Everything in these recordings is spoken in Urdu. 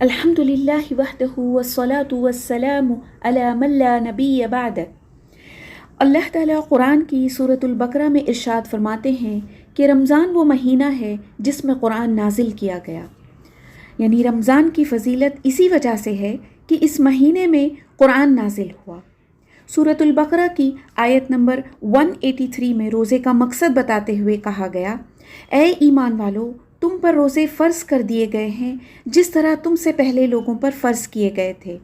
الحمدللہ وحدہ والصلاة والسلام علی من لا نبی بعد۔ اللہ تعالیٰ قرآن کی سورۃ البقرہ میں ارشاد فرماتے ہیں کہ رمضان وہ مہینہ ہے جس میں قرآن نازل کیا گیا، یعنی رمضان کی فضیلت اسی وجہ سے ہے کہ اس مہینے میں قرآن نازل ہوا۔ سورۃ البقرہ کی آیت نمبر 183 میں روزے کا مقصد بتاتے ہوئے کہا گیا، اے ایمان والو، تم پر روزے فرض کر دیے گئے ہیں جس طرح تم سے پہلے لوگوں پر فرض کیے گئے تھے،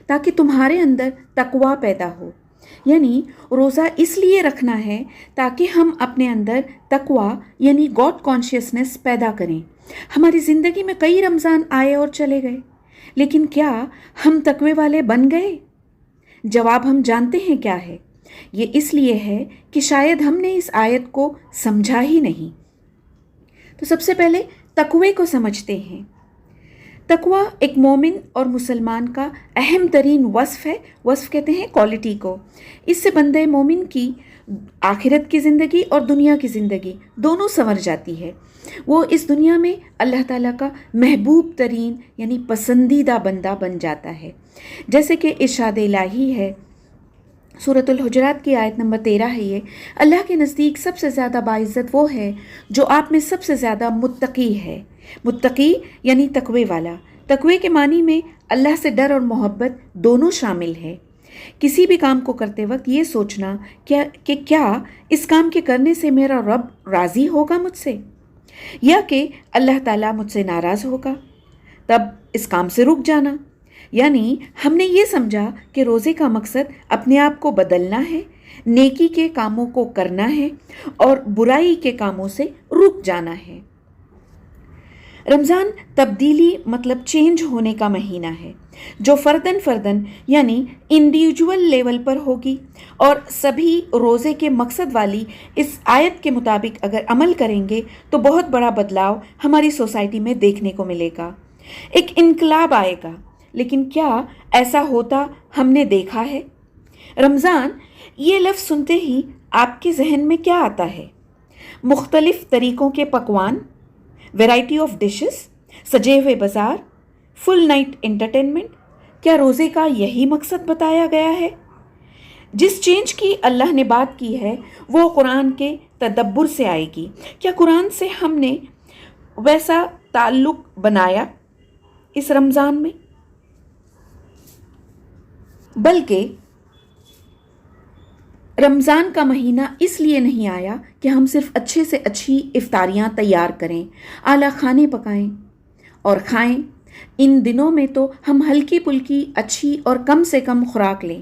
تاکہ تمہارے اندر تقویٰ پیدا ہو۔ یعنی روزہ اس لیے رکھنا ہے تاکہ ہم اپنے اندر تقویٰ یعنی گاڈ کانشیسنس پیدا کریں۔ ہماری زندگی میں کئی رمضان آئے اور چلے گئے، لیکن کیا ہم تقوی والے بن گئے؟ جواب ہم جانتے ہیں کیا ہے۔ یہ اس لیے ہے کہ شاید ہم نے اس آیت کو سمجھا ہی نہیں۔ تو سب سے پہلے تقوی کو سمجھتے ہیں۔ تقوی ایک مومن اور مسلمان کا اہم ترین وصف ہے۔ وصف کہتے ہیں کوالٹی کو۔ اس سے بندہ مومن کی آخرت کی زندگی اور دنیا کی زندگی دونوں سنور جاتی ہے۔ وہ اس دنیا میں اللہ تعالیٰ کا محبوب ترین یعنی پسندیدہ بندہ بن جاتا ہے، جیسے کہ ارشاد الہی ہے سورۃ الحجرات کی آیت نمبر 13 ہے یہ، اللہ کے نزدیک سب سے زیادہ باعزت وہ ہے جو آپ میں سب سے زیادہ متقی ہے۔ متقی یعنی تقوی والا۔ تقوی کے معنی میں اللہ سے ڈر اور محبت دونوں شامل ہے۔ کسی بھی کام کو کرتے وقت یہ سوچنا کہ کیا اس کام کے کرنے سے میرا رب راضی ہوگا مجھ سے، یا کہ اللہ تعالیٰ مجھ سے ناراض ہوگا، تب اس کام سے رک جانا۔ یعنی ہم نے یہ سمجھا کہ روزے کا مقصد اپنے آپ کو بدلنا ہے، نیکی کے کاموں کو کرنا ہے اور برائی کے کاموں سے رک جانا ہے۔ رمضان تبدیلی مطلب چینج ہونے کا مہینہ ہے، جو فرداً یعنی انڈیویجول لیول پر ہوگی، اور سبھی روزے کے مقصد والی اس آیت کے مطابق اگر عمل کریں گے تو بہت بڑا بدلاؤ ہماری سوسائٹی میں دیکھنے کو ملے گا، ایک انقلاب آئے گا۔ لیکن کیا ایسا ہوتا ہم نے دیکھا ہے؟ رمضان یہ لفظ سنتے ہی آپ کے ذہن میں کیا آتا ہے؟ مختلف طریقوں کے پکوان، ویرائٹی آف ڈشز، سجے ہوئے بازار، فل نائٹ انٹرٹینمنٹ۔ کیا روزے کا یہی مقصد بتایا گیا ہے؟ جس چینج کی اللہ نے بات کی ہے وہ قرآن کے تدبر سے آئے گی۔ کیا قرآن سے ہم نے ویسا تعلق بنایا اس رمضان میں؟ بلکہ رمضان کا مہینہ اس لیے نہیں آیا کہ ہم صرف اچھے سے اچھی افطاریاں تیار کریں، اعلیٰ کھانے پکائیں اور کھائیں۔ ان دنوں میں تو ہم ہلکی پھلکی اچھی اور کم سے کم خوراک لیں،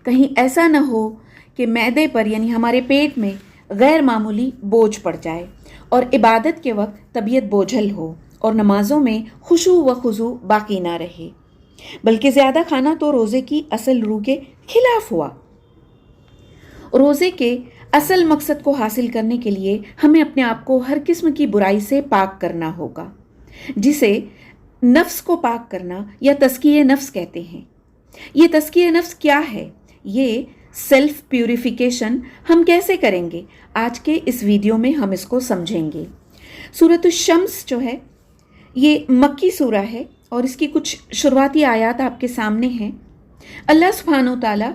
کہیں ایسا نہ ہو کہ معدے پر یعنی ہمارے پیٹ میں غیر معمولی بوجھ پڑ جائے اور عبادت کے وقت طبیعت بوجھل ہو اور نمازوں میں خشوع و خضوع باقی نہ رہے۔ بلکہ زیادہ کھانا تو روزے کی اصل روح کے خلاف ہوا۔ روزے کے اصل مقصد کو حاصل کرنے کے لیے ہمیں اپنے آپ کو ہر قسم کی برائی سے پاک کرنا ہوگا، جسے نفس کو پاک کرنا یا تزکیہ نفس کہتے ہیں۔ یہ تزکیہ نفس کیا ہے؟ یہ سیلف پیوریفیکیشن ہم کیسے کریں گے؟ آج کے اس ویڈیو میں ہم اس کو سمجھیں گے۔ سورۃ الشمس جو ہے یہ مکی سورہ ہے اور اس کی کچھ شروعاتی آیات آپ کے سامنے ہیں۔ اللہ سبحانہ و تعالیٰ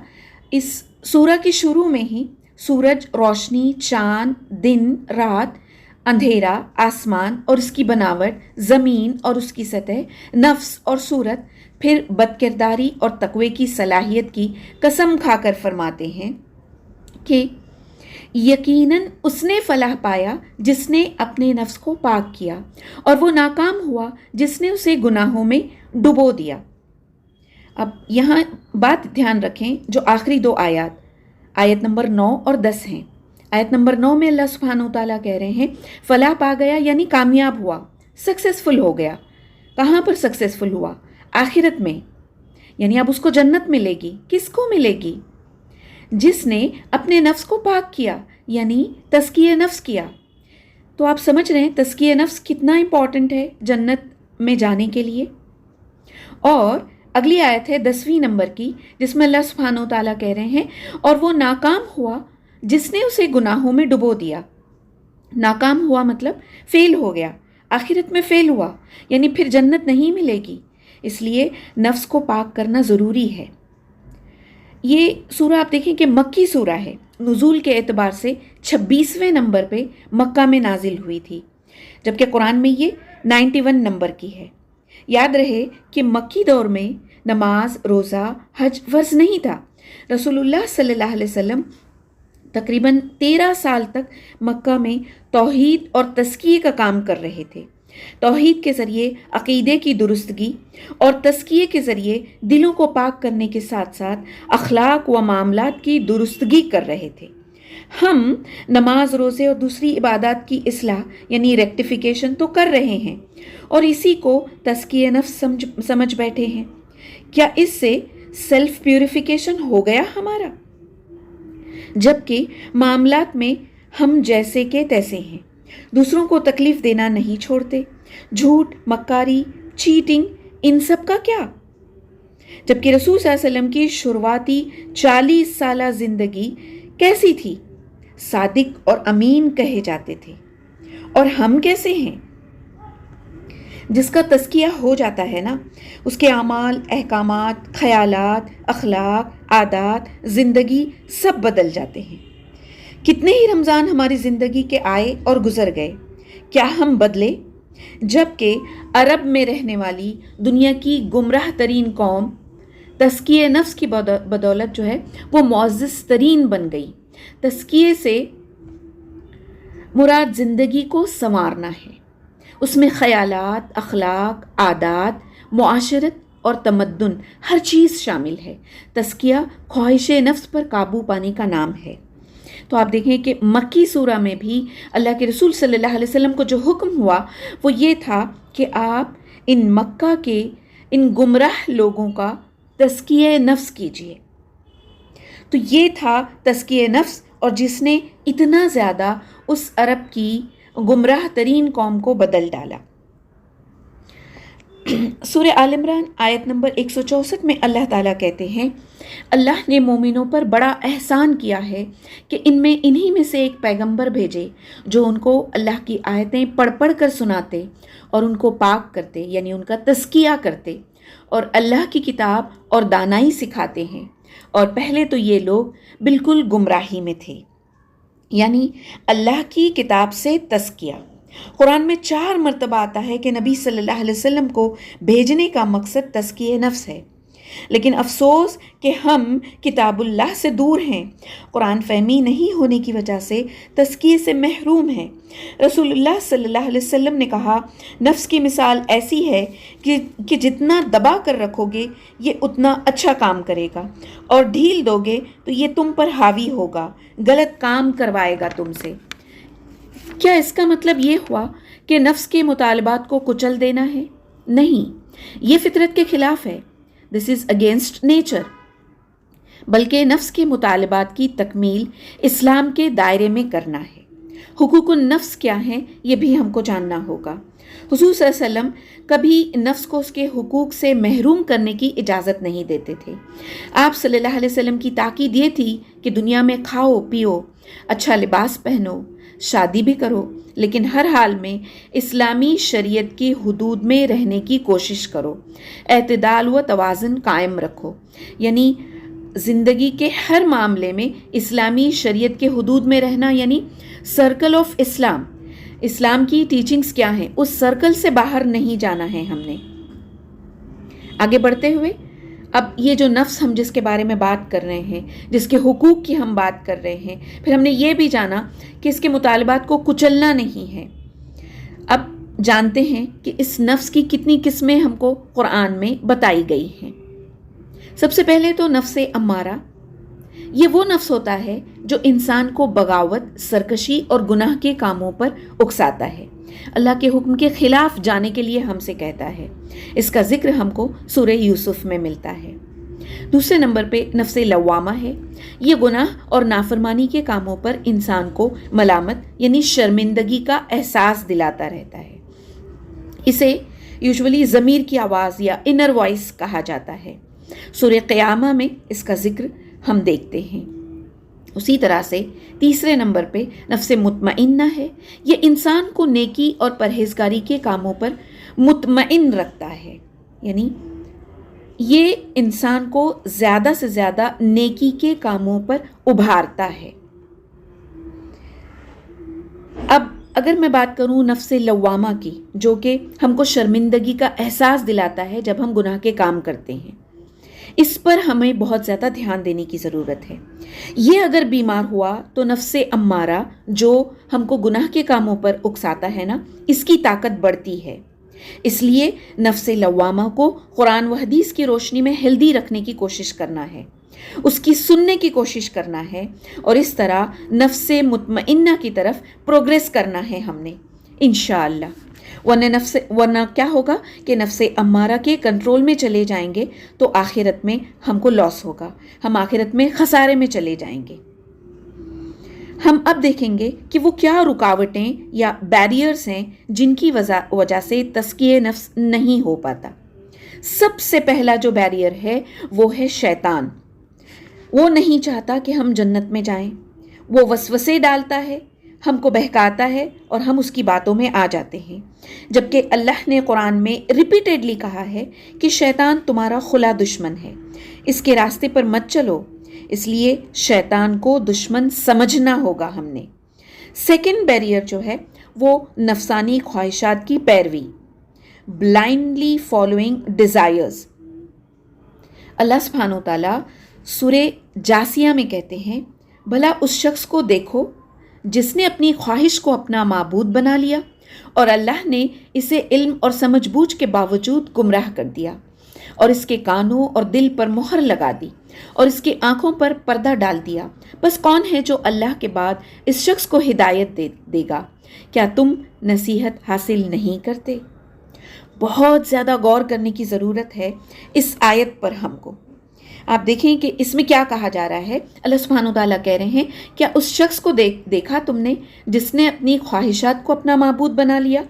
اس سورہ کے شروع میں ہی سورج، روشنی، چاند، دن، رات، اندھیرا، آسمان اور اس کی بناوٹ، زمین اور اس کی سطح، نفس اور صورت، پھر بدکرداری اور تقوی کی صلاحیت کی قسم کھا کر فرماتے ہیں کہ یقیناً اس نے فلاح پایا جس نے اپنے نفس کو پاک کیا، اور وہ ناکام ہوا جس نے اسے گناہوں میں ڈبو دیا۔ اب یہاں بات دھیان رکھیں، جو آخری دو آیت نمبر 9 اور 10 ہیں۔ آیت نمبر 9 میں اللہ سبحانہ و تعالیٰ کہہ رہے ہیں فلاح پا گیا یعنی کامیاب ہوا، سکسیسفل ہو گیا۔ کہاں پر سکسیسفل ہوا؟ آخرت میں، یعنی اب اس کو جنت ملے گی۔ کس کو ملے گی؟ جس نے اپنے نفس کو پاک کیا، یعنی تزکیہ نفس کیا۔ تو آپ سمجھ رہے ہیں تزکیہ نفس کتنا امپورٹنٹ ہے جنت میں جانے کے لیے۔ اور اگلی آیت ہے 10ویں نمبر کی، جس میں اللہ سبحانہ و تعالیٰ کہہ رہے ہیں اور وہ ناکام ہوا جس نے اسے گناہوں میں ڈبو دیا۔ ناکام ہوا مطلب فیل ہو گیا، آخرت میں فیل ہوا، یعنی پھر جنت نہیں ملے گی۔ اس لیے نفس کو پاک کرنا ضروری ہے۔ یہ سورہ آپ دیکھیں کہ مکی سورہ ہے، نزول کے اعتبار سے 26ویں نمبر پہ مکہ میں نازل ہوئی تھی، جبکہ قرآن میں یہ 91 نمبر کی ہے۔ یاد رہے کہ مکی دور میں نماز، روزہ، حج فرض نہیں تھا۔ رسول اللہ صلی اللہ علیہ وسلم تقریباً 13 سال تک مکہ میں توحید اور تزکیے کا کام کر رہے تھے۔ توحید کے ذریعے عقیدے کی درستگی اور تزکیے کے ذریعے دلوں کو پاک کرنے کے ساتھ ساتھ اخلاق و معاملات کی درستگی کر رہے تھے۔ ہم نماز، روزے اور دوسری عبادات کی اصلاح یعنی ریکٹیفیکیشن تو کر رہے ہیں اور اسی کو تزکیہ نفس سمجھ بیٹھے ہیں۔ کیا اس سے سیلف پیوریفیکیشن ہو گیا ہمارا؟ جبکہ معاملات میں ہم جیسے کے تیسے ہیں، دوسروں کو تکلیف دینا نہیں چھوڑتے۔ جھوٹ، مکاری، چیٹنگ، ان سب کا کیا؟ جبکہ رسول صلی اللہ علیہ وسلم کی شروعاتی 40 سالہ زندگی کیسی تھی؟ صادق اور امین کہے جاتے تھے۔ اور ہم کیسے ہیں؟ جس کا تزکیہ ہو جاتا ہے نا، اس کے اعمال، احکامات، خیالات، اخلاق، عادات، زندگی سب بدل جاتے ہیں۔ کتنے ہی رمضان ہماری زندگی کے آئے اور گزر گئے، کیا ہم بدلے؟ جبکہ عرب میں رہنے والی دنیا کی گمراہ ترین قوم تزکیہ نفس کی بدولت جو ہے وہ معزز ترین بن گئی۔ تزکیے سے مراد زندگی کو سنوارنا ہے، اس میں خیالات، اخلاق، عادات، معاشرت اور تمدن ہر چیز شامل ہے۔ تزکیہ خواہش نفس پر قابو پانے کا نام ہے۔ تو آپ دیکھیں کہ مکی سورہ میں بھی اللہ کے رسول صلی اللہ علیہ وسلم کو جو حکم ہوا وہ یہ تھا کہ آپ ان مکہ کے ان گمراہ لوگوں کا تزکیہ نفس کیجیے۔ تو یہ تھا تزکیہ نفس، اور جس نے اتنا زیادہ اس عرب کی گمراہ ترین قوم کو بدل ڈالا۔ سورہ آل عمران آیت نمبر 164 میں اللہ تعالیٰ کہتے ہیں، اللہ نے مومنوں پر بڑا احسان کیا ہے کہ انہی میں سے ایک پیغمبر بھیجے جو ان کو اللہ کی آیتیں پڑھ پڑھ کر سناتے اور ان کو پاک کرتے، یعنی ان کا تزکیہ کرتے، اور اللہ کی کتاب اور دانائی سکھاتے ہیں۔ اور پہلے تو یہ لوگ بالکل گمراہی میں تھے، یعنی اللہ کی کتاب سے تزکیہ۔ قرآن میں 4 مرتبہ آتا ہے کہ نبی صلی اللہ علیہ وسلم کو بھیجنے کا مقصد تزکیہ نفس ہے، لیکن افسوس کہ ہم کتاب اللہ سے دور ہیں، قرآن فہمی نہیں ہونے کی وجہ سے تزکیے سے محروم ہیں۔ رسول اللہ صلی اللہ علیہ وسلم نے کہا، نفس کی مثال ایسی ہے کہ جتنا دبا کر رکھو گے یہ اتنا اچھا کام کرے گا، اور ڈھیل دو گے تو یہ تم پر حاوی ہوگا، غلط کام کروائے گا تم سے۔ کیا اس کا مطلب یہ ہوا کہ نفس کے مطالبات کو کچل دینا ہے؟ نہیں، یہ فطرت کے خلاف ہے، دس از اگینسٹ نیچر، بلکہ نفس کے مطالبات کی تکمیل اسلام کے دائرے میں کرنا ہے۔ حقوق النفس کیا ہیں یہ بھی ہم کو جاننا ہوگا۔ حضور صلی اللہ علیہ وسلم کبھی نفس کو اس کے حقوق سے محروم کرنے کی اجازت نہیں دیتے تھے۔ آپ صلی اللہ علیہ وسلم کی تاکید یہ تھی کہ دنیا میں کھاؤ پیو، اچھا لباس پہنو، شادی بھی کرو، لیکن ہر حال میں اسلامی شریعت کی حدود میں رہنے کی کوشش کرو، اعتدال و توازن قائم رکھو، یعنی زندگی کے ہر معاملے میں اسلامی شریعت کے حدود میں رہنا، یعنی سرکل آف اسلام، اسلام کی ٹیچنگز کیا ہیں اس سرکل سے باہر نہیں جانا ہے ہم نے۔ آگے بڑھتے ہوئے اب یہ جو نفس ہم جس کے بارے میں بات کر رہے ہیں، جس کے حقوق کی ہم بات کر رہے ہیں، پھر ہم نے یہ بھی جانا کہ اس کے مطالبات کو کچلنا نہیں ہے۔ اب جانتے ہیں کہ اس نفس کی کتنی قسمیں ہم کو قرآن میں بتائی گئی ہیں۔ سب سے پہلے تو نفس امارہ، یہ وہ نفس ہوتا ہے جو انسان کو بغاوت، سرکشی اور گناہ کے کاموں پر اکساتا ہے، اللہ کے حکم کے خلاف جانے کے لیے ہم سے کہتا ہے۔ اس کا ذکر ہم کو سورہ یوسف میں ملتا ہے۔ دوسرے نمبر پہ نفس لوامہ ہے، یہ گناہ اور نافرمانی کے کاموں پر انسان کو ملامت یعنی شرمندگی کا احساس دلاتا رہتا ہے۔ اسے یوزولی ضمیر کی آواز یا انر وائس کہا جاتا ہے۔ سورہ قیامہ میں اس کا ذکر ہم دیکھتے ہیں۔ اسی طرح سے تیسرے نمبر پہ نفس مطمئنہ ہے، یہ انسان کو نیکی اور پرہیزگاری کے کاموں پر مطمئن رکھتا ہے۔ یعنی یہ انسان کو زیادہ سے زیادہ نیکی کے کاموں پر ابھارتا ہے۔ اب اگر میں بات کروں نفس لوامہ کی، جو کہ ہم کو شرمندگی کا احساس دلاتا ہے جب ہم گناہ کے کام کرتے ہیں، اس پر ہمیں بہت زیادہ دھیان دینے کی ضرورت ہے۔ یہ اگر بیمار ہوا تو نفس امارہ جو ہم کو گناہ کے کاموں پر اکساتا ہے نا، اس کی طاقت بڑھتی ہے۔ اس لیے نفس لوامہ کو قرآن و حدیث کی روشنی میں ہیلدی رکھنے کی کوشش کرنا ہے، اس کی سننے کی کوشش کرنا ہے، اور اس طرح نفس مطمئنہ کی طرف پروگریس کرنا ہے ہم نے انشاءاللہ۔ ورنہ کیا ہوگا کہ نفس امارہ کے کنٹرول میں چلے جائیں گے تو آخرت میں ہم کو لاس ہوگا، ہم آخرت میں خسارے میں چلے جائیں گے۔ ہم اب دیکھیں گے کہ وہ کیا رکاوٹیں یا بیریئرز ہیں جن کی وجہ سے تزکیہ نفس نہیں ہو پاتا۔ سب سے پہلا جو بیریئر ہے وہ ہے شیطان۔ وہ نہیں چاہتا کہ ہم جنت میں جائیں، وہ وسوسے ڈالتا ہے، ہم کو بہکاتا ہے اور ہم اس کی باتوں میں آ جاتے ہیں، جبکہ اللہ نے قرآن میں ریپیٹیڈلی کہا ہے کہ شیطان تمہارا کھلا دشمن ہے، اس کے راستے پر مت چلو۔ اس لیے شیطان کو دشمن سمجھنا ہوگا ہم نے۔ سیکنڈ بیریئر جو ہے وہ نفسانی خواہشات کی پیروی، بلائنڈلی فالوئنگ ڈیزائرز۔ اللہ سبحانہ و تعالیٰ سورہ جاسیہ میں کہتے ہیں، بھلا اس شخص کو دیکھو جس نے اپنی خواہش کو اپنا معبود بنا لیا اور اللہ نے اسے علم اور سمجھ بوجھ کے باوجود گمراہ کر دیا، اور اس کے کانوں اور دل پر مہر لگا دی اور اس کی آنکھوں پر پردہ ڈال دیا۔ بس کون ہے جو اللہ کے بعد اس شخص کو ہدایت دے گا؟ کیا تم نصیحت حاصل نہیں کرتے؟ بہت زیادہ غور کرنے کی ضرورت ہے اس آیت پر ہم کو۔ آپ دیکھیں کہ اس میں کیا کہا جا رہا ہے۔ اللہ سبحانہ وتعالیٰ کہہ رہے ہیں، کیا اس شخص کو دیکھا تم نے جس نے اپنی خواہشات کو اپنا معبود بنا لیا؟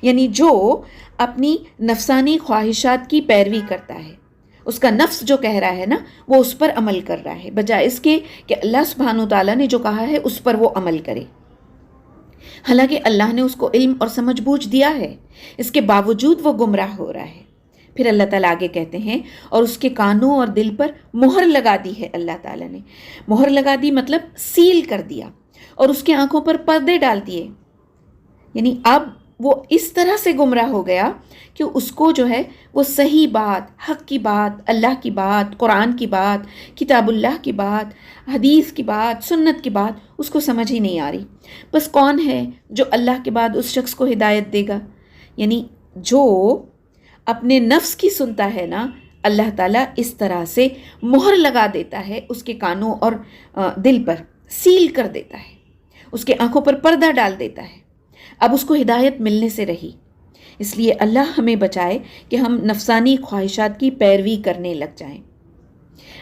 یعنی جو اپنی نفسانی خواہشات کی پیروی کرتا ہے، اس کا نفس جو کہہ رہا ہے نا، وہ اس پر عمل کر رہا ہے، بجائے اس کے کہ اللہ سبحانہ وتعالیٰ نے جو کہا ہے اس پر وہ عمل کرے۔ حالانکہ اللہ نے اس کو علم اور سمجھ بوجھ دیا ہے، اس کے باوجود وہ گمراہ ہو رہا ہے۔ پھر اللہ تعالیٰ آگے کہتے ہیں، اور اس کے کانوں اور دل پر مہر لگا دی ہے۔ اللہ تعالیٰ نے مہر لگا دی مطلب سیل کر دیا، اور اس کے آنکھوں پر پردے ڈال دیے۔ یعنی اب وہ اس طرح سے گمراہ ہو گیا کہ اس کو جو ہے وہ صحیح بات، حق کی بات، اللہ کی بات، قرآن کی بات، کتاب اللہ کی بات، حدیث کی بات، سنت کی بات اس کو سمجھ ہی نہیں آ رہی۔ بس کون ہے جو اللہ کے بعد اس شخص کو ہدایت دے گا؟ یعنی جو اپنے نفس کی سنتا ہے نا، اللہ تعالیٰ اس طرح سے مہر لگا دیتا ہے اس کے کانوں اور دل پر، سیل کر دیتا ہے، اس کے آنکھوں پر پردہ ڈال دیتا ہے۔ اب اس کو ہدایت ملنے سے رہی۔ اس لیے اللہ ہمیں بچائے کہ ہم نفسانی خواہشات کی پیروی کرنے لگ جائیں۔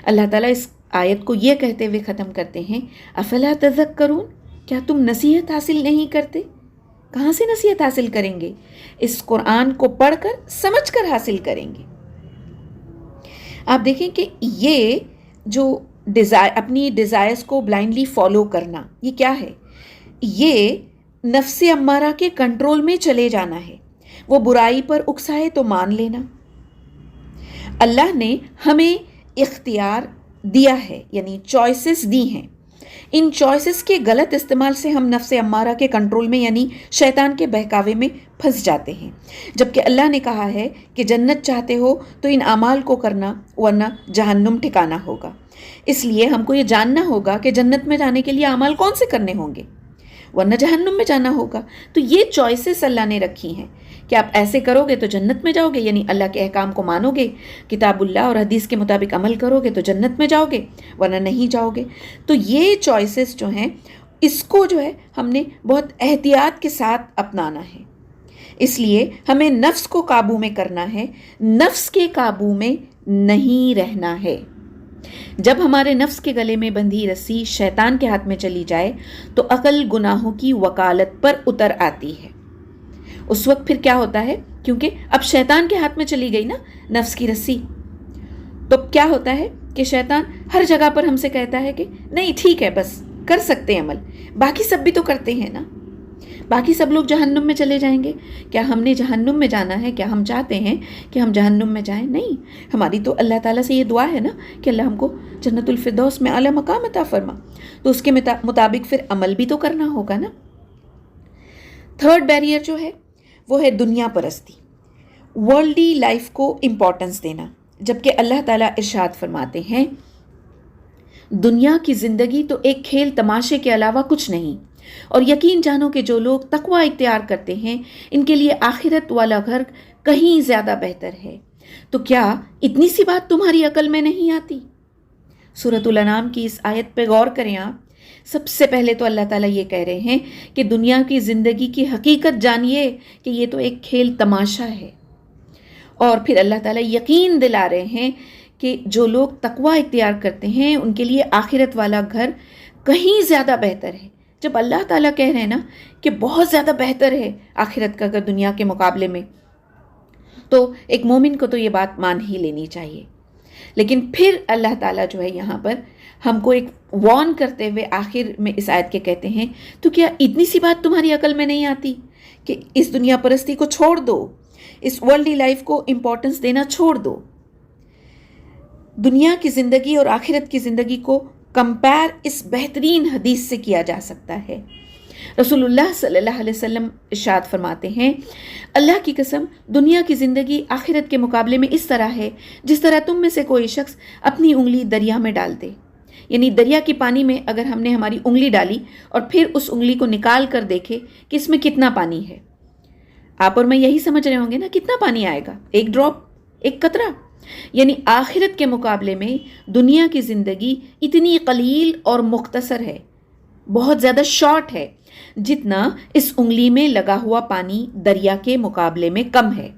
اللہ تعالیٰ اس آیت کو یہ کہتے ہوئے ختم کرتے ہیں، افلا تذکرون، کیا تم نصیحت حاصل نہیں کرتے؟ کہاں سے نصیحت حاصل کریں گے؟ اس قرآن کو پڑھ کر سمجھ کر حاصل کریں گے۔ آپ دیکھیں کہ یہ جو اپنی ڈیزائرز کو بلائنڈلی فالو کرنا، یہ کیا ہے؟ یہ نفس امارہ کے کنٹرول میں چلے جانا ہے۔ وہ برائی پر اکسائے تو مان لینا۔ اللہ نے ہمیں اختیار دیا ہے، یعنی چوائسز دی ہیں۔ ان چوائسز کے غلط استعمال سے ہم نفس امارہ کے کنٹرول میں یعنی شیطان کے بہکاوے میں پھنس جاتے ہیں، جبکہ اللہ نے کہا ہے کہ جنت چاہتے ہو تو ان اعمال کو کرنا، ورنہ جہنم ٹھکانا ہوگا۔ اس لیے ہم کو یہ جاننا ہوگا کہ جنت میں جانے کے لیے اعمال کون سے کرنے ہوں گے، ورنہ جہنم میں جانا ہوگا۔ تو یہ چوائسز اللہ نے رکھی ہیں کہ آپ ایسے کرو گے تو جنت میں جاؤ گے، یعنی اللہ کے احکام کو مانو گے، کتاب اللہ اور حدیث کے مطابق عمل کرو گے تو جنت میں جاؤ گے، ورنہ نہیں جاؤ گے۔ تو یہ چوائسز جو ہیں، اس کو جو ہے ہم نے بہت احتیاط کے ساتھ اپنانا ہے۔ اس لیے ہمیں نفس کو قابو میں کرنا ہے، نفس کے قابو میں نہیں رہنا ہے۔ جب ہمارے نفس کے گلے میں بندھی رسی شیطان کے ہاتھ میں چلی جائے تو عقل گناہوں کی وکالت پر اتر آتی ہے۔ اس وقت پھر کیا ہوتا ہے، کیونکہ اب شیطان کے ہاتھ میں چلی گئی نا نفس کی رسی، تو کیا ہوتا ہے کہ شیطان ہر جگہ پر ہم سے کہتا ہے کہ نہیں ٹھیک ہے، بس کر سکتے ہیں عمل، باقی سب بھی تو کرتے ہیں نا۔ باقی سب لوگ جہنم میں چلے جائیں گے. کیا ہم نے جہنم میں جانا ہے؟ کیا ہم چاہتے ہیں کہ ہم جہنم میں جائیں؟ نہیں. ہماری تو اللہ تعالیٰ سے یہ دعا ہے نا کہ اللہ ہم کو جنت الفردوس میں اعلیٰ مقام عطا فرما. تو اس کے مطابق پھر عمل بھی تو کرنا ہوگا نا. تھرڈ بیریئر جو ہے وہ ہے دنیا پرستی، ورلڈی لائف کو امپورٹنس دینا. جبکہ اللہ تعالیٰ ارشاد فرماتے ہیں دنیا کی زندگی تو ایک کھیل تماشے کے علاوہ کچھ نہیں، اور یقین جانو کہ جو لوگ تقوی اختیار کرتے ہیں ان کے لیے آخرت والا گھر کہیں زیادہ بہتر ہے. تو کیا اتنی سی بات تمہاری عقل میں نہیں آتی؟ سورۃ الانعام کی اس آیت پہ غور کریں آپ. سب سے پہلے تو اللہ تعالیٰ یہ کہہ رہے ہیں کہ دنیا کی زندگی کی حقیقت جانیے کہ یہ تو ایک کھیل تماشا ہے. اور پھر اللہ تعالیٰ یقین دلا رہے ہیں کہ جو لوگ تقوی اختیار کرتے ہیں ان کے لیے آخرت والا گھر کہیں زیادہ بہتر ہے. جب اللہ تعالیٰ کہہ رہے ہیں نا کہ بہت زیادہ بہتر ہے آخرت کا گھر دنیا کے مقابلے میں، تو ایک مومن کو تو یہ بات مان ہی لینی چاہیے. لیکن پھر اللہ تعالیٰ جو ہے یہاں پر ہم کو ایک وارن کرتے ہوئے آخر میں اس آیت کے کہتے ہیں تو کیا اتنی سی بات تمہاری عقل میں نہیں آتی کہ اس دنیا پرستی کو چھوڑ دو، اس ورلڈی لائف کو امپورٹنس دینا چھوڑ دو. دنیا کی زندگی اور آخرت کی زندگی کو کمپیر اس بہترین حدیث سے کیا جا سکتا ہے. رسول اللہ صلی اللہ علیہ وسلم ارشاد فرماتے ہیں اللہ کی قسم دنیا کی زندگی آخرت کے مقابلے میں اس طرح ہے جس طرح تم میں سے کوئی شخص اپنی انگلی دریا میں ڈال دے. یعنی دریا کی پانی میں اگر ہم نے ہماری انگلی ڈالی اور پھر اس انگلی کو نکال کر دیکھے کہ اس میں کتنا پانی ہے. آپ اور میں یہی سمجھ رہے ہوں گے نا کتنا پانی آئے گا؟ ایک ڈراپ، ایک قطرہ. یعنی آخرت کے مقابلے میں دنیا کی زندگی اتنی قلیل اور مختصر ہے، بہت زیادہ شارٹ ہے، جتنا اس انگلی میں لگا ہوا پانی دریا کے مقابلے میں کم ہے.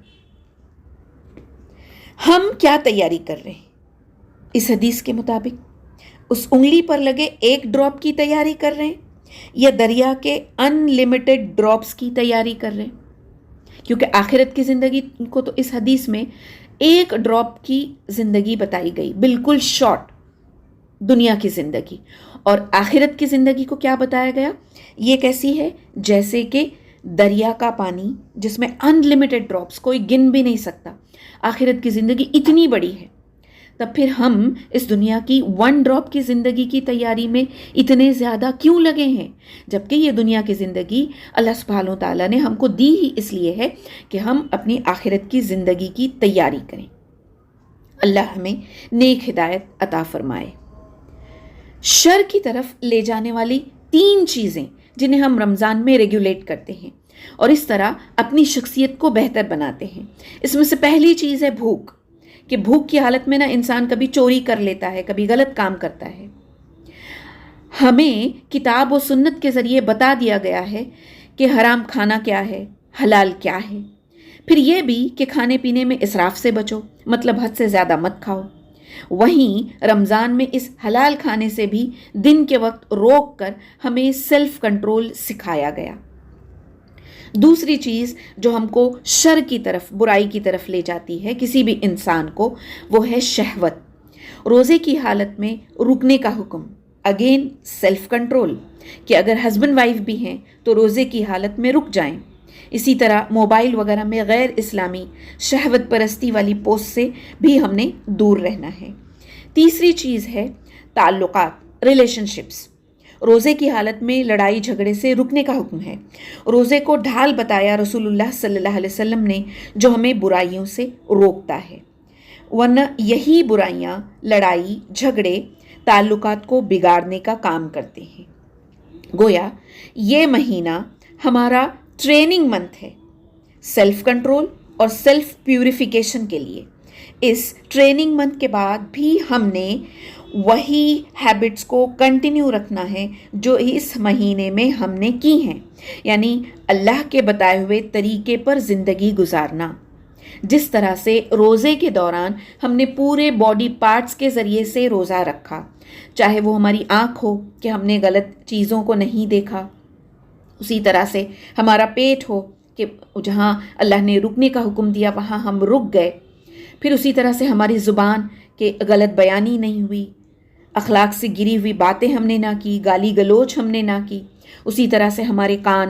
ہم کیا تیاری کر رہے ہیں اس حدیث کے مطابق؟ اس انگلی پر لگے ایک ڈراپ کی تیاری کر رہے ہیں یا دریا کے ان لمیٹڈ ڈراپس کی تیاری کر رہے ہیں؟ کیونکہ آخرت کی زندگی کو تو اس حدیث میں ایک ڈراپ کی زندگی بتائی گئی، بالکل شارٹ دنیا کی زندگی. اور آخرت کی زندگی کو کیا بتایا گیا؟ یہ کیسی ہے؟ جیسے کہ دریا کا پانی جس میں ان لمیٹڈ ڈراپس، کوئی گن بھی نہیں سکتا. آخرت کی زندگی اتنی بڑی ہے، تب پھر ہم اس دنیا کی ون ڈراپ کی زندگی کی تیاری میں اتنے زیادہ کیوں لگے ہیں؟ جبکہ یہ دنیا کی زندگی اللہ سبحانہ و تعالیٰ نے ہم کو دی ہی اس لیے ہے کہ ہم اپنی آخرت کی زندگی کی تیاری کریں. اللہ ہمیں نیک ہدایت عطا فرمائے. شر کی طرف لے جانے والی 3 چیزیں جنہیں ہم رمضان میں ریگولیٹ کرتے ہیں اور اس طرح اپنی شخصیت کو بہتر بناتے ہیں. اس میں سے پہلی چیز ہے بھوک، کہ بھوک کی حالت میں نا انسان کبھی چوری کر لیتا ہے، کبھی غلط کام کرتا ہے. ہمیں کتاب و سنت کے ذریعے بتا دیا گیا ہے کہ حرام کھانا کیا ہے، حلال کیا ہے. پھر یہ بھی کہ کھانے پینے میں اسراف سے بچو، مطلب حد سے زیادہ مت کھاؤ. وہیں رمضان میں اس حلال کھانے سے بھی دن کے وقت روک کر ہمیں سیلف کنٹرول سکھایا گیا. دوسری چیز جو ہم کو شر کی طرف، برائی کی طرف لے جاتی ہے کسی بھی انسان کو، وہ ہے شہوت. روزے کی حالت میں رکنے کا حکم، اگین سیلف کنٹرول، کہ اگر ہسبینڈ وائف بھی ہیں تو روزے کی حالت میں رک جائیں. اسی طرح موبائل وغیرہ میں غیر اسلامی شہوت پرستی والی پوسٹ سے بھی ہم نے دور رہنا ہے. تیسری چیز ہے تعلقات، ریلیشن شپس. روزے کی حالت میں لڑائی جھگڑے سے رکنے کا حکم ہے. روزے کو ڈھال بتایا رسول اللہ صلی اللہ علیہ وسلم نے جو ہمیں برائیوں سے روکتا ہے، ورنہ یہی برائیاں، لڑائی جھگڑے تعلقات کو بگاڑنے کا کام کرتے ہیں. گویا یہ مہینہ ہمارا ٹریننگ منتھ ہے سیلف کنٹرول اور سیلف پیوریفیکیشن کے لیے. اس ٹریننگ منتھ کے بعد بھی ہم نے وہی ہیبٹس کو کنٹینیو رکھنا ہے جو اس مہینے میں ہم نے کی ہیں، یعنی اللہ کے بتائے ہوئے طریقے پر زندگی گزارنا. جس طرح سے روزے کے دوران ہم نے پورے باڈی پارٹس کے ذریعے سے روزہ رکھا، چاہے وہ ہماری آنکھ ہو کہ ہم نے غلط چیزوں کو نہیں دیکھا، اسی طرح سے ہمارا پیٹ ہو کہ جہاں اللہ نے رکنے کا حکم دیا وہاں ہم رک گئے، پھر اسی طرح سے ہماری زبان کہ غلط بیانی نہیں ہوئی، اخلاق سے گری ہوئی باتیں ہم نے نہ کی، گالی گلوچ ہم نے نہ کی، اسی طرح سے ہمارے کان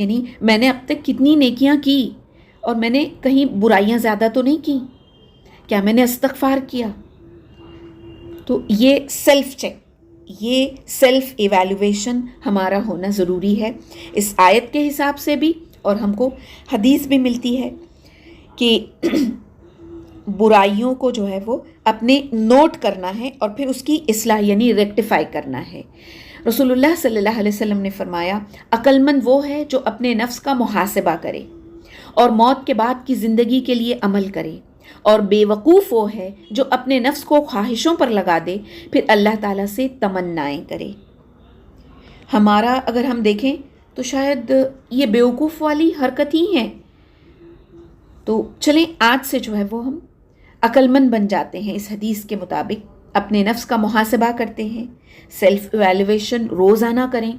یعنی میں نے اب تک کتنی نیکیاں کی اور میں نے کہیں برائیاں زیادہ تو نہیں کی، کیا میں نے استغفار کیا؟ تو یہ سیلف چیک، یہ سیلف ایویلویشن ہمارا ہونا ضروری ہے اس آیت کے حساب سے بھی، اور ہم کو حدیث بھی ملتی ہے کہ برائیوں کو جو ہے وہ اپنے نوٹ کرنا ہے اور پھر اس کی اصلاح یعنی ریکٹیفائی کرنا ہے۔ رسول اللہ صلی اللہ علیہ وسلم نے فرمایا، عقل مند وہ ہے جو اپنے نفس کا محاسبہ کرے اور موت کے بعد کی زندگی کے لیے عمل کرے، اور بے وقوف وہ ہے جو اپنے نفس کو خواہشوں پر لگا دے پھر اللہ تعالیٰ سے تمنائیں کرے۔ ہمارا اگر ہم دیکھیں تو شاید یہ بیوقوف والی حرکت ہی ہے۔ تو چلیں آج سے جو ہے وہ ہم عقل مند بن جاتے ہیں، اس حدیث کے مطابق اپنے نفس کا محاسبہ کرتے ہیں، سیلف ایویلویشن روزانہ کریں،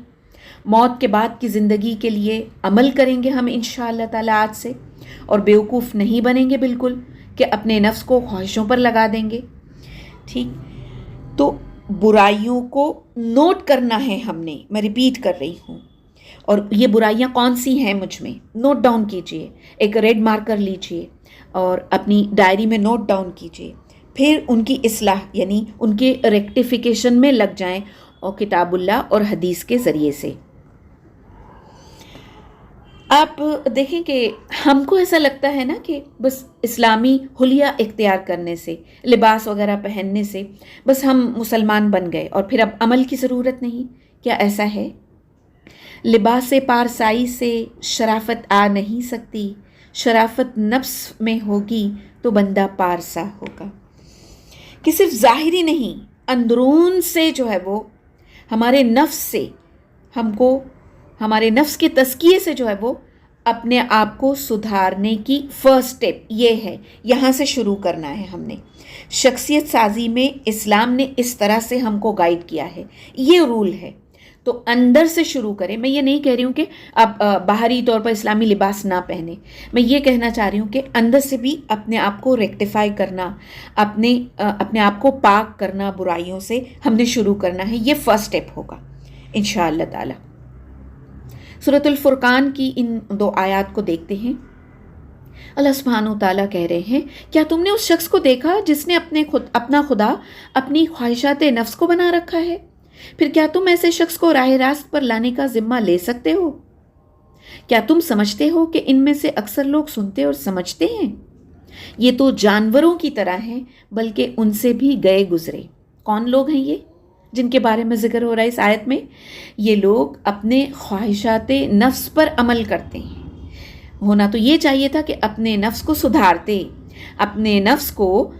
موت کے بعد کی زندگی کے لیے عمل کریں گے ہم انشاءاللہ تعالیٰ آج سے، اور بیوقوف نہیں بنیں گے بالکل کہ اپنے نفس کو خواہشوں پر لگا دیں گے۔ ٹھیک، تو برائیوں کو نوٹ کرنا ہے ہم نے، میں ریپیٹ کر رہی ہوں، اور یہ برائیاں کون سی ہیں مجھ میں نوٹ ڈاؤن کیجئے، ایک ریڈ مارکر لیجئے اور اپنی ڈائری میں نوٹ ڈاؤن کیجئے، پھر ان کی اصلاح یعنی ان کے ریکٹیفیکیشن میں لگ جائیں، اور کتاب اللہ اور حدیث کے ذریعے سے۔ آپ دیکھیں کہ ہم کو ایسا لگتا ہے نا کہ بس اسلامی حلیہ اختیار کرنے سے، لباس وغیرہ پہننے سے بس ہم مسلمان بن گئے اور پھر اب عمل کی ضرورت نہیں۔ کیا ایسا ہے؟ لباس پارسائی سے شرافت آ نہیں سکتی، شرافت نفس میں ہوگی تو بندہ پارسا ہوگا۔ کہ صرف ظاہری نہیں، اندرون سے جو ہے وہ ہمارے نفس سے ہم کو، ہمارے نفس کے تزکیے سے جو ہے وہ اپنے آپ کو سدھارنے کی فرسٹ سٹیپ یہ ہے، یہاں سے شروع کرنا ہے ہم نے۔ شخصیت سازی میں اسلام نے اس طرح سے ہم کو گائیڈ کیا ہے، یہ رول ہے۔ تو اندر سے شروع کریں۔ میں یہ نہیں کہہ رہی ہوں کہ آپ باہری طور پر اسلامی لباس نہ پہنیں، میں یہ کہنا چاہ رہی ہوں کہ اندر سے بھی اپنے آپ کو ریکٹیفائی کرنا، اپنے آپ کو پاک کرنا برائیوں سے ہم نے شروع کرنا ہے، یہ فرسٹ سٹیپ ہوگا انشاءاللہ تعالی۔ سورۃ الفرقان کی ان 2 آیات کو دیکھتے ہیں۔ اللہ سبحانہ و تعالیٰ کہہ رہے ہیں، کیا تم نے اس شخص کو دیکھا جس نے اپنا خدا اپنی خواہشات نفس کو بنا رکھا ہے؟ پھر کیا تم ایسے شخص کو راہ راست پر لانے کا ذمہ لے سکتے ہو؟ کیا تم سمجھتے ہو کہ ان میں سے اکثر لوگ سنتے اور سمجھتے ہیں؟ یہ تو جانوروں کی طرح ہیں، بلکہ ان سے بھی گئے گزرے۔ کون لوگ ہیں یہ جن کے بارے میں ذکر ہو رہا ہے اس آیت میں؟ یہ لوگ اپنے خواہشات نفس پر عمل کرتے ہیں۔ ہونا تو یہ چاہیے تھا کہ اپنے نفس کو سدھارتے، اپنے نفس کو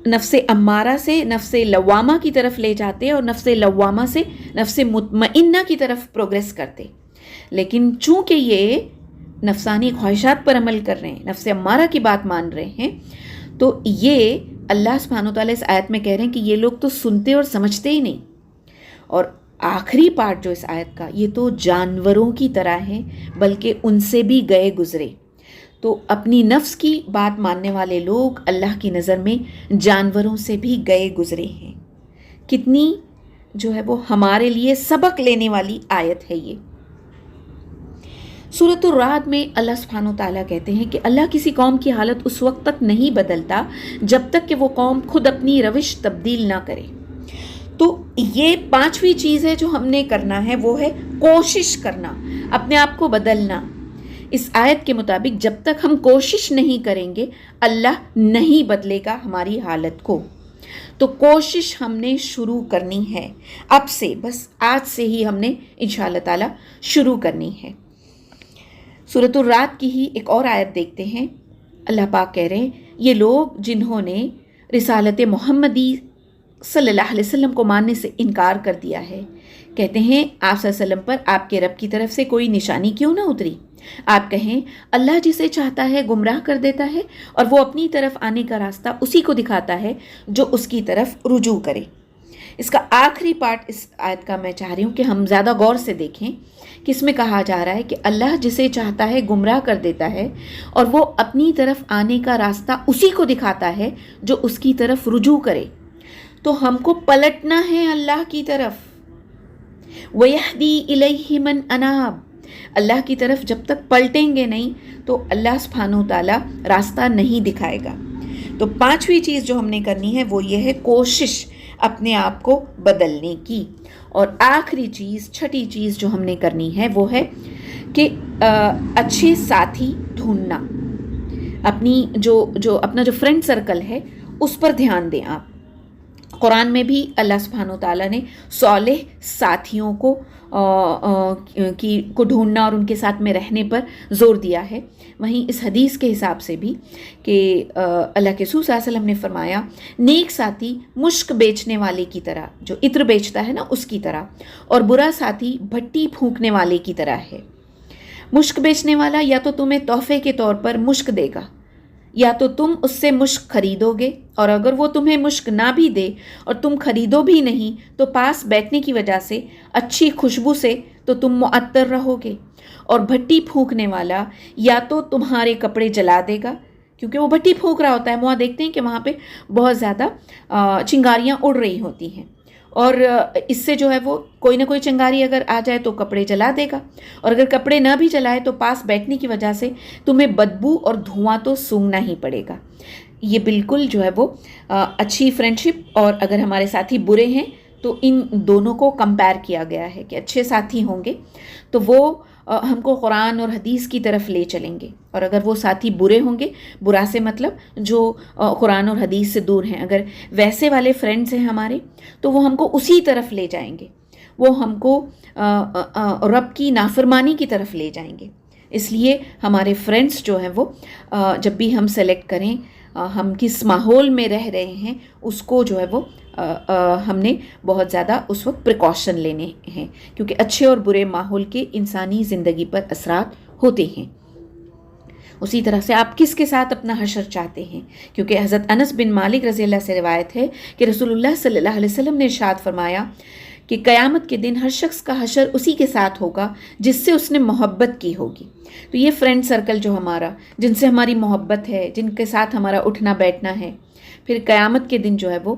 نفس امارہ سے نفس لوامہ کی طرف لے جاتے اور نفس لوامہ سے نفس مطمئنہ کی طرف پروگریس کرتے، لیکن چونکہ یہ نفسانی خواہشات پر عمل کر رہے ہیں، نفس امارہ کی بات مان رہے ہیں، تو یہ اللہ سبحانہ و تعالیٰ اس آیت میں کہہ رہے ہیں کہ یہ لوگ تو سنتے اور سمجھتے ہی نہیں۔ اور آخری پارٹ جو اس آیت کا، یہ تو جانوروں کی طرح ہیں، بلکہ ان سے بھی گئے گزرے۔ تو اپنی نفس کی بات ماننے والے لوگ اللہ کی نظر میں جانوروں سے بھی گئے گزرے ہیں۔ کتنی جو ہے وہ ہمارے لیے سبق لینے والی آیت ہے یہ۔ سورۃ الرعد میں اللہ سبحانہ و تعالیٰ کہتے ہیں کہ اللہ کسی قوم کی حالت اس وقت تک نہیں بدلتا جب تک کہ وہ قوم خود اپنی روش تبدیل نہ کرے۔ تو یہ 5ویں چیز ہے جو ہم نے کرنا ہے، وہ ہے کوشش کرنا، اپنے آپ کو بدلنا۔ اس آیت کے مطابق جب تک ہم کوشش نہیں کریں گے اللہ نہیں بدلے گا ہماری حالت کو۔ تو کوشش ہم نے شروع کرنی ہے اب سے، بس آج سے ہی ہم نے انشاءاللہ تعالی شروع کرنی ہے۔ سورۃ الرعد کی ہی ایک اور آیت دیکھتے ہیں۔ اللہ پاک کہہ رہے ہیں، یہ لوگ جنہوں نے رسالت محمدی صلی اللہ علیہ وسلم کو ماننے سے انکار کر دیا ہے، کہتے ہیں آپ صلی اللہ علیہ وسلم پر آپ کے رب کی طرف سے کوئی نشانی کیوں نہ اتری؟ آپ کہیں اللہ جسے چاہتا ہے گمراہ کر دیتا ہے اور وہ اپنی طرف آنے کا راستہ اسی کو دکھاتا ہے جو اس کی طرف رجوع کرے۔ اس کا آخری پارٹ اس آیت کا میں چاہ رہی ہوں کہ ہم زیادہ غور سے دیکھیں کہ اس میں کہا جا رہا ہے کہ اللہ جسے چاہتا ہے گمراہ کر دیتا ہے اور وہ اپنی طرف آنے کا راستہ اسی کو دکھاتا ہے جو اس کی طرف رجوع کرے۔ تو ہم کو پلٹنا ہے اللہ کی طرف۔ وَيَهْدِي إِلَيْهِ مَنْ أَنَابَ، اللہ کی طرف جب تک پلٹیں گے نہیں تو اللہ سبحانہ و تعالیٰ راستہ نہیں دکھائے گا۔ تو پانچویں چیز جو ہم نے کرنی ہے وہ یہ ہے کوشش اپنے آپ کو بدلنے کی۔ اور آخری چیز، چھٹی چیز جو ہم نے کرنی ہے وہ ہے کہ اچھے ساتھی ڈھونڈنا۔ اپنا جو فرینڈ سرکل ہے اس پر دھیان دیں آپ۔ قرآن میں بھی اللہ سبحانہ و تعالیٰ نے صالح ساتھیوں کو ڈھونڈنا اور ان کے ساتھ میں رہنے پر زور دیا ہے۔ وہیں اس حدیث کے حساب سے بھی کہ اللہ کے رسول صلی اللہ علیہ وسلم نے فرمایا، نیک ساتھی مشک بیچنے والے کی طرح، جو عطر بیچتا ہے نا اس کی طرح، اور برا ساتھی بھٹی پھونکنے والے کی طرح ہے۔ مشک بیچنے والا یا تو تمہیں تحفے کے طور پر مشک دے گا، یا تو تم اس سے مشک خریدو گے، اور اگر وہ تمہیں مشک نہ بھی دے اور تم خریدو بھی نہیں تو پاس بیٹھنے کی وجہ سے اچھی خوشبو سے تو تم معطر رہو گے۔ اور بھٹی پھونکنے والا یا تو تمہارے کپڑے جلا دے گا، کیونکہ وہ بھٹی پھونک رہا ہوتا ہے، وہاں دیکھتے ہیں کہ وہاں پہ بہت زیادہ چنگاریاں اڑ رہی ہوتی ہیں، اور اس سے جو ہے وہ کوئی نہ کوئی چنگاری اگر آ جائے تو کپڑے جلا دے گا، اور اگر کپڑے نہ بھی جلائے تو پاس بیٹھنے کی وجہ سے تمہیں بدبو اور دھواں تو سونگھنا ہی پڑے گا۔ یہ بالکل جو ہے وہ اچھی فرینڈشپ، اور اگر ہمارے ساتھی برے ہیں تو ان دونوں کو کمپیئر کیا گیا ہے کہ اچھے ساتھی ہوں گے تو وہ ہم کو قرآن اور حدیث کی طرف لے چلیں گے، اور اگر وہ ساتھی برے ہوں گے، برا سے مطلب جو قرآن اور حدیث سے دور ہیں، اگر ویسے والے فرینڈز ہیں ہمارے تو وہ ہم کو اسی طرف لے جائیں گے، وہ ہم کو رب کی نافرمانی کی طرف لے جائیں گے۔ اس لیے ہمارے فرینڈز جو ہیں وہ جب بھی ہم سلیکٹ کریں، ہم کس ماحول میں رہ رہے ہیں اس کو جو ہے وہ ہم نے بہت زیادہ اس وقت پریکاشن لینے ہیں، کیونکہ اچھے اور برے ماحول کے انسانی زندگی پر اثرات ہوتے ہیں۔ اسی طرح سے آپ کس کے ساتھ اپنا حشر چاہتے ہیں، کیونکہ حضرت انس بن مالک رضی اللہ سے روایت ہے کہ رسول اللہ صلی اللہ علیہ وسلم نے ارشاد فرمایا کہ قیامت کے دن ہر شخص کا حشر اسی کے ساتھ ہوگا جس سے اس نے محبت کی ہوگی۔ تو یہ فرینڈ سرکل جو ہمارا، جن سے ہماری محبت ہے، جن کے ساتھ ہمارا اٹھنا بیٹھنا ہے، پھر قیامت کے دن جو ہے وہ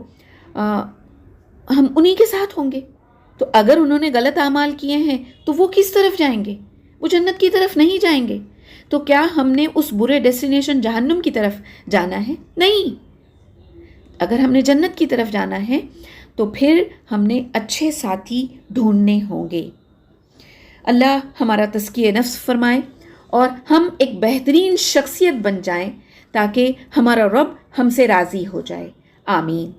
ہم انہی کے ساتھ ہوں گے۔ تو اگر انہوں نے غلط اعمال کیے ہیں تو وہ کس طرف جائیں گے؟ وہ جنت کی طرف نہیں جائیں گے۔ تو کیا ہم نے اس برے ڈیسٹینیشن جہنم کی طرف جانا ہے؟ نہیں۔ اگر ہم نے جنت کی طرف جانا ہے تو پھر ہم نے اچھے ساتھی ڈھونڈنے ہوں گے۔ اللہ ہمارا تزکیہ نفس فرمائے اور ہم ایک بہترین شخصیت بن جائیں تاکہ ہمارا رب ہم سے راضی ہو جائے۔ آمین۔